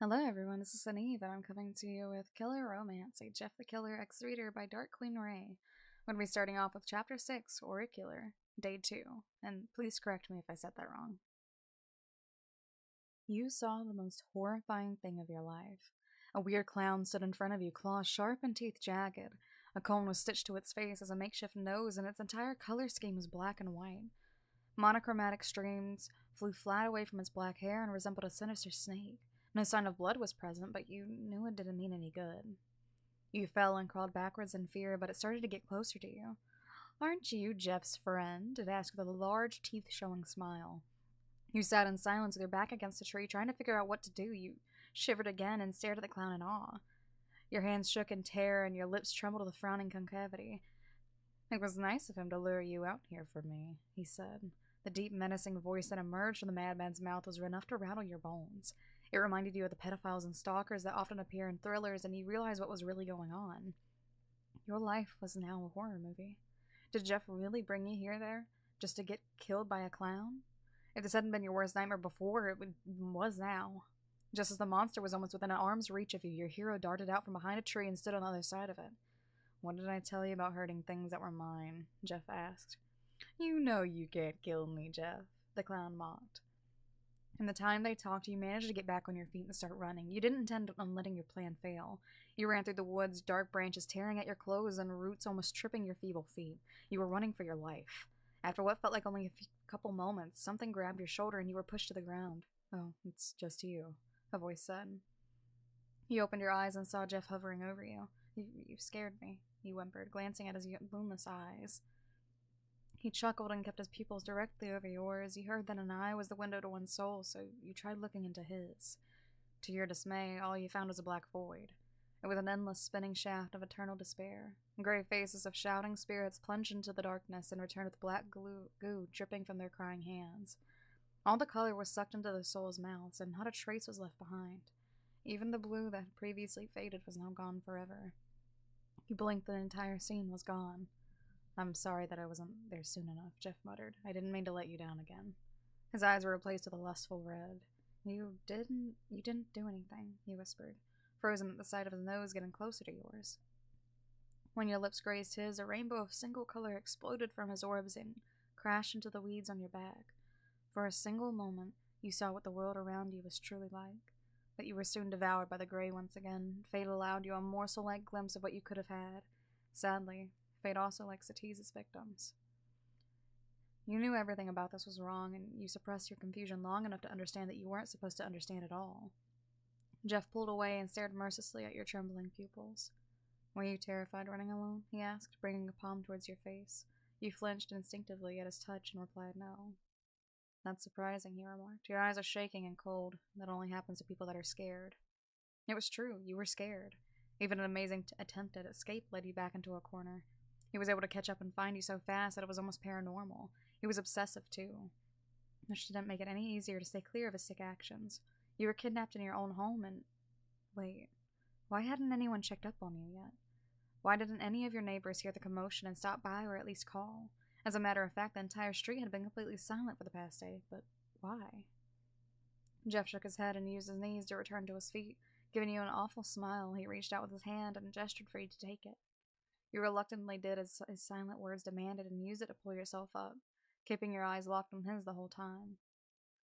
Hello everyone, this is Suneve, and I'm coming to you with Killer Romance, a Jeff the Killer X Reader by DarkQueenXxRei. I'm going to be starting off with Chapter 6, Auricular, Day 2, and please correct me if I said that wrong. You saw the most horrifying thing of your life. A weird clown stood in front of you, claws sharp and teeth jagged. A cone was stitched to its face as a makeshift nose, and its entire color scheme was black and white. Monochromatic streams flew flat away from its black hair and resembled a sinister snake. No sign of blood was present, but you knew it didn't mean any good. You fell and crawled backwards in fear, but it started to get closer to you. "Aren't you Jeff's friend?" it asked with a large, teeth-showing smile. You sat in silence with your back against a tree, trying to figure out what to do. You shivered again and stared at the clown in awe. Your hands shook in terror and your lips trembled with frowning concavity. "It was nice of him to lure you out here for me," he said. The deep, menacing voice that emerged from the madman's mouth was enough to rattle your bones. It reminded you of the pedophiles and stalkers that often appear in thrillers, and you realized what was really going on. Your life was now a horror movie. Did Jeff really bring you here just to get killed by a clown? If this hadn't been your worst nightmare before, was now. Just as the monster was almost within arm's reach of you, your hero darted out from behind a tree and stood on the other side of it. "What did I tell you about hurting things that were mine?" Jeff asked. "You know you can't kill me, Jeff," the clown mocked. In the time they talked, you managed to get back on your feet and start running. You didn't intend on letting your plan fail. You ran through the woods, dark branches tearing at your clothes and roots almost tripping your feeble feet. You were running for your life. After what felt like only a couple moments, something grabbed your shoulder and you were pushed to the ground. "Oh, it's just you," a voice said. You opened your eyes and saw Jeff hovering over you. You scared me," you whimpered, glancing at his luminous eyes. He chuckled and kept his pupils directly over yours. You heard that an eye was the window to one's soul, so you tried looking into his. To your dismay, all you found was a black void. It was an endless spinning shaft of eternal despair. Gray faces of shouting spirits plunged into the darkness and returned with black goo dripping from their crying hands. All the color was sucked into their souls' mouths, and not a trace was left behind. Even the blue that had previously faded was now gone forever. You blinked and the entire scene was gone. "I'm sorry that I wasn't there soon enough," Jeff muttered. "I didn't mean to let you down again." His eyes were replaced with a lustful red. You didn't do anything," he whispered, frozen at the sight of his nose getting closer to yours. When your lips grazed his, a rainbow of single color exploded from his orbs and crashed into the weeds on your back. For a single moment, you saw what the world around you was truly like, but you were soon devoured by the gray once again. Fate allowed you a morsel-like glimpse of what you could have had. Sadly, fate also likes to tease its victims. You knew everything about this was wrong, and you suppressed your confusion long enough to understand that you weren't supposed to understand at all. Jeff pulled away and stared mercilessly at your trembling pupils. "Were you terrified running alone?" he asked, bringing a palm towards your face. You flinched instinctively at his touch and replied no. "That's surprising," he remarked. "Your eyes are shaking and cold. That only happens to people that are scared." It was true. You were scared. Even an amazing attempt at escape led you back into a corner. He was able to catch up and find you so fast that it was almost paranormal. He was obsessive, too, which didn't make it any easier to stay clear of his sick actions. You were kidnapped in your own home and... Wait, why hadn't anyone checked up on you yet? Why didn't any of your neighbors hear the commotion and stop by or at least call? As a matter of fact, the entire street had been completely silent for the past day, but why? Jeff shook his head and used his knees to return to his feet. Giving you an awful smile, he reached out with his hand and gestured for you to take it. You reluctantly did as his silent words demanded and used it to pull yourself up, keeping your eyes locked on his the whole time.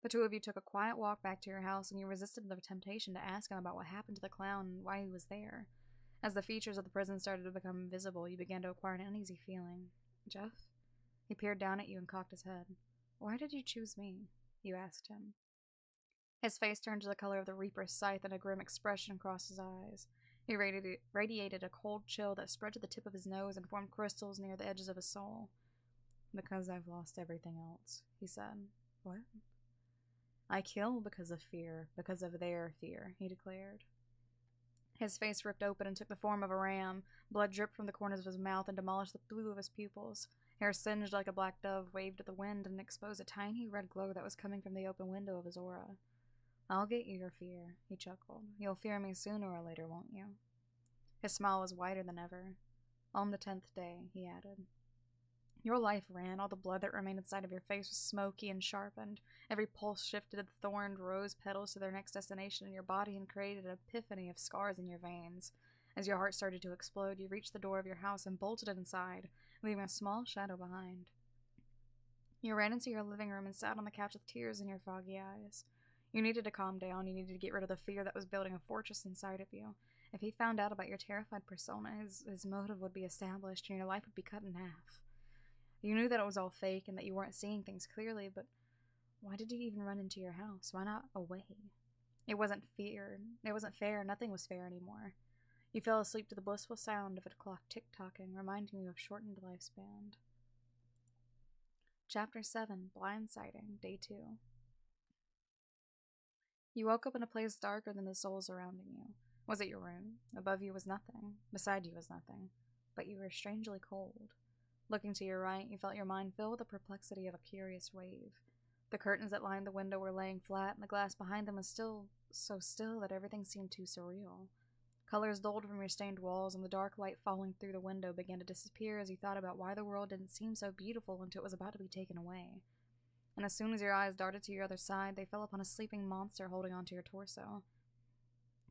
The two of you took a quiet walk back to your house, and you resisted the temptation to ask him about what happened to the clown and why he was there. As the features of the prison started to become visible, you began to acquire an uneasy feeling. "Jeff?" He peered down at you and cocked his head. "Why did you choose me?" you asked him. His face turned to the color of the Reaper's scythe and a grim expression crossed his eyes. He radiated a cold chill that spread to the tip of his nose and formed crystals near the edges of his soul. "Because I've lost everything else," he said. "What?" "I kill because of fear, because of their fear," he declared. His face ripped open and took the form of a ram. Blood dripped from the corners of his mouth and demolished the blue of his pupils. Hair singed like a black dove waved at the wind and exposed a tiny red glow that was coming from the open window of his aura. "I'll get you your fear," he chuckled. "You'll fear me sooner or later, won't you?" His smile was wider than ever. "On the 10th day," he added. Your life ran. All the blood that remained inside of your face was smoky and sharpened. Every pulse shifted the thorned rose petals to their next destination in your body and created an epiphany of scars in your veins. As your heart started to explode, you reached the door of your house and bolted it inside, leaving a small shadow behind. You ran into your living room and sat on the couch with tears in your foggy eyes. You needed to calm down. You needed to get rid of the fear that was building a fortress inside of you. If he found out about your terrified persona, his motive would be established and your life would be cut in half. You knew that it was all fake and that you weren't seeing things clearly, but why did you even run into your house? Why not away? It wasn't fear. It wasn't fair. Nothing was fair anymore. You fell asleep to the blissful sound of a clock tick-tocking, reminding you of shortened lifespan. Chapter 7, Blindsiding, Day 2. You woke up in a place darker than the souls surrounding you. Was it your room? Above you was nothing. Beside you was nothing. But you were strangely cold. Looking to your right, you felt your mind fill with the perplexity of a curious wave. The curtains that lined the window were laying flat, and the glass behind them was still so still that everything seemed too surreal. Colors dulled from your stained walls, and the dark light falling through the window began to disappear as you thought about why the world didn't seem so beautiful until it was about to be taken away. And as soon as your eyes darted to your other side, they fell upon a sleeping monster holding onto your torso.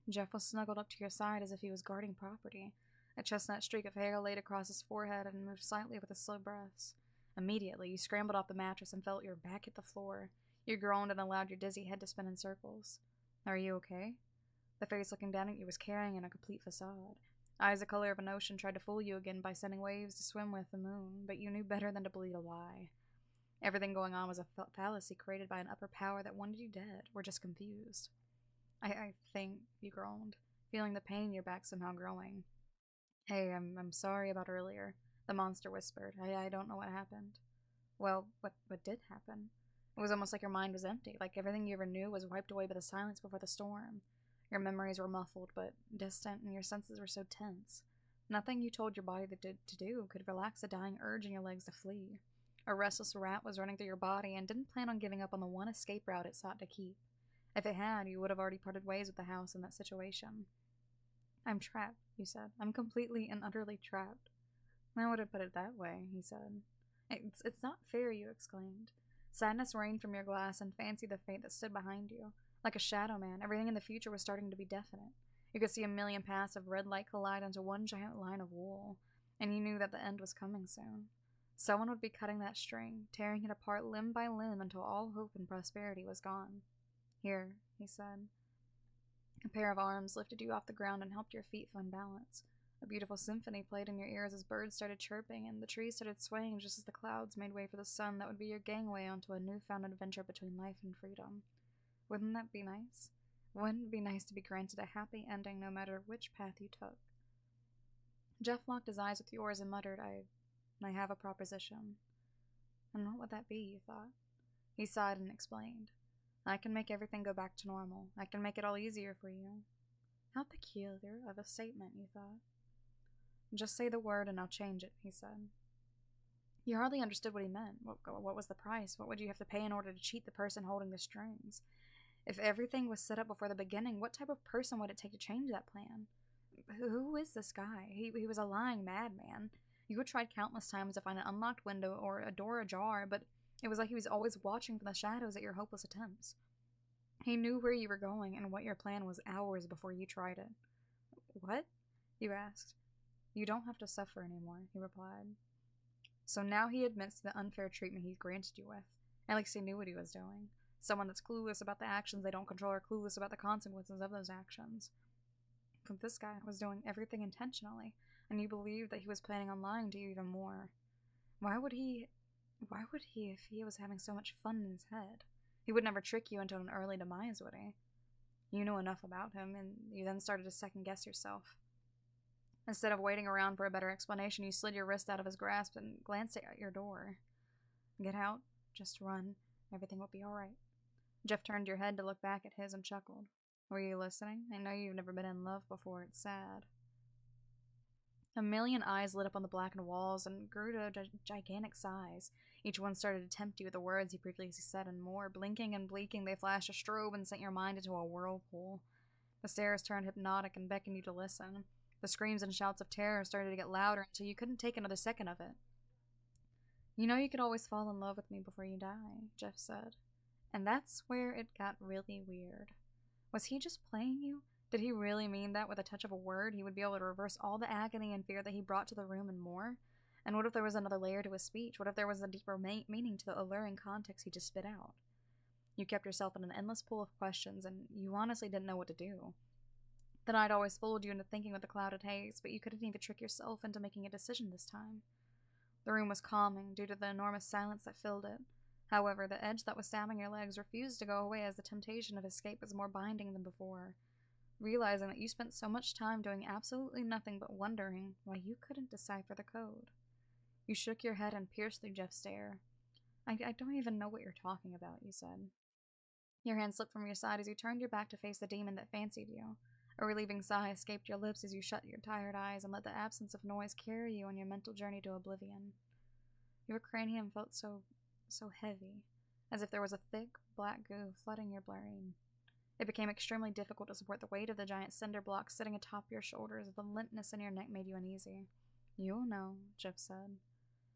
Jeff was snuggled up to your side as if he was guarding property. A chestnut streak of hair laid across his forehead and moved slightly with his slow breaths. Immediately, you scrambled off the mattress and felt your back hit the floor. You groaned and allowed your dizzy head to spin in circles. Are you okay? The face looking down at you was carrying in a complete facade. Eyes the color of an ocean tried to fool you again by sending waves to swim with the moon, but you knew better than to believe a lie. Everything going on was a fallacy created by an upper power that wanted you dead, or just confused. I think, you groaned, feeling the pain in your back somehow growing. Hey, I'm sorry about earlier, the monster whispered. I don't know what happened. Well, what did happen? It was almost like your mind was empty, like everything you ever knew was wiped away by the silence before the storm. Your memories were muffled but distant, and your senses were so tense. Nothing you told your body to do could relax the dying urge in your legs to flee. A restless rat was running through your body and didn't plan on giving up on the one escape route it sought to keep. If it had, you would have already parted ways with the house in that situation. I'm trapped, you said. I'm completely and utterly trapped. I would have put it that way, he said. It's not fair, you exclaimed. Sadness rained from your glass and fancied the fate that stood behind you. Like a shadow man, everything in the future was starting to be definite. You could see a million paths of red light collide into one giant line of wool, and you knew that the end was coming soon. Someone would be cutting that string, tearing it apart limb by limb until all hope and prosperity was gone. Here, he said. A pair of arms lifted you off the ground and helped your feet find balance. A beautiful symphony played in your ears as birds started chirping and the trees started swaying just as the clouds made way for the sun that would be your gangway onto a newfound adventure between life and freedom. Wouldn't that be nice? Wouldn't it be nice to be granted a happy ending no matter which path you took? Jeff locked his eyes with yours and muttered, I have a proposition. And what would that be, you thought? He sighed and explained. I can make everything go back to normal. I can make it all easier for you. How peculiar of a statement, you thought. Just say the word and I'll change it, he said. You hardly understood what he meant. What was the price? What would you have to pay in order to cheat the person holding the strings? If everything was set up before the beginning, what type of person would it take to change that plan? Who is this guy? He was a lying madman. You had tried countless times to find an unlocked window or a door ajar, but it was like he was always watching from the shadows at your hopeless attempts. He knew where you were going and what your plan was hours before you tried it. What? You asked. You don't have to suffer anymore, he replied. So now he admits to the unfair treatment he granted you with. At least he knew what he was doing. Someone that's clueless about the actions they don't control or clueless about the consequences of those actions. But this guy was doing everything intentionally, and you believed that he was planning on lying to you even more. Why would he if he was having so much fun in his head? He would never trick you into an early demise, would he? You knew enough about him, and you then started to second-guess yourself. Instead of waiting around for a better explanation, you slid your wrist out of his grasp and glanced at your door. Get out. Just run. Everything will be all right. Jeff turned your head to look back at his and chuckled. Were you listening? I know you've never been in love before. It's sad. A million eyes lit up on the blackened walls and grew to a gigantic size. Each one started to tempt you with the words he previously said and more. Blinking and blinking, they flashed a strobe and sent your mind into a whirlpool. The stares turned hypnotic and beckoned you to listen. The screams and shouts of terror started to get louder until you couldn't take another second of it. You know you could always fall in love with me before you die, Jeff said. And that's where it got really weird. Was he just playing you? Did he really mean that with a touch of a word he would be able to reverse all the agony and fear that he brought to the room and more? And what if there was another layer to his speech? What if there was a deeper meaning to the alluring context he just spit out? You kept yourself in an endless pool of questions, and you honestly didn't know what to do. The night always fooled you into thinking with a clouded haze, but you couldn't even trick yourself into making a decision this time. The room was calming due to the enormous silence that filled it. However, the edge that was stabbing your legs refused to go away as the temptation of escape was more binding than before. Realizing that you spent so much time doing absolutely nothing but wondering why you couldn't decipher the code. You shook your head and pierced through Jeff's stare. I don't even know what you're talking about, you said. Your hand slipped from your side as you turned your back to face the demon that fancied you. A relieving sigh escaped your lips as you shut your tired eyes and let the absence of noise carry you on your mental journey to oblivion. Your cranium felt so heavy, as if there was a thick, black goo flooding your brain. It became extremely difficult to support the weight of the giant cinder blocks sitting atop your shoulders as the limpness in your neck made you uneasy. You'll know, Jeff said.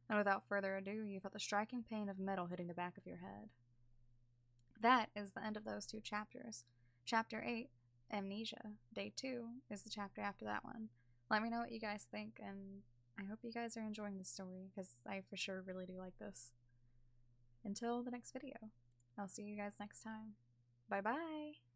And without further ado, you felt the striking pain of metal hitting the back of your head. That is the end of those 2 chapters. Chapter 8, Amnesia. Day 2 is the chapter after that one. Let me know what you guys think, and I hope you guys are enjoying this story, because I for sure really do like this. Until the next video, I'll see you guys next time. Bye-bye!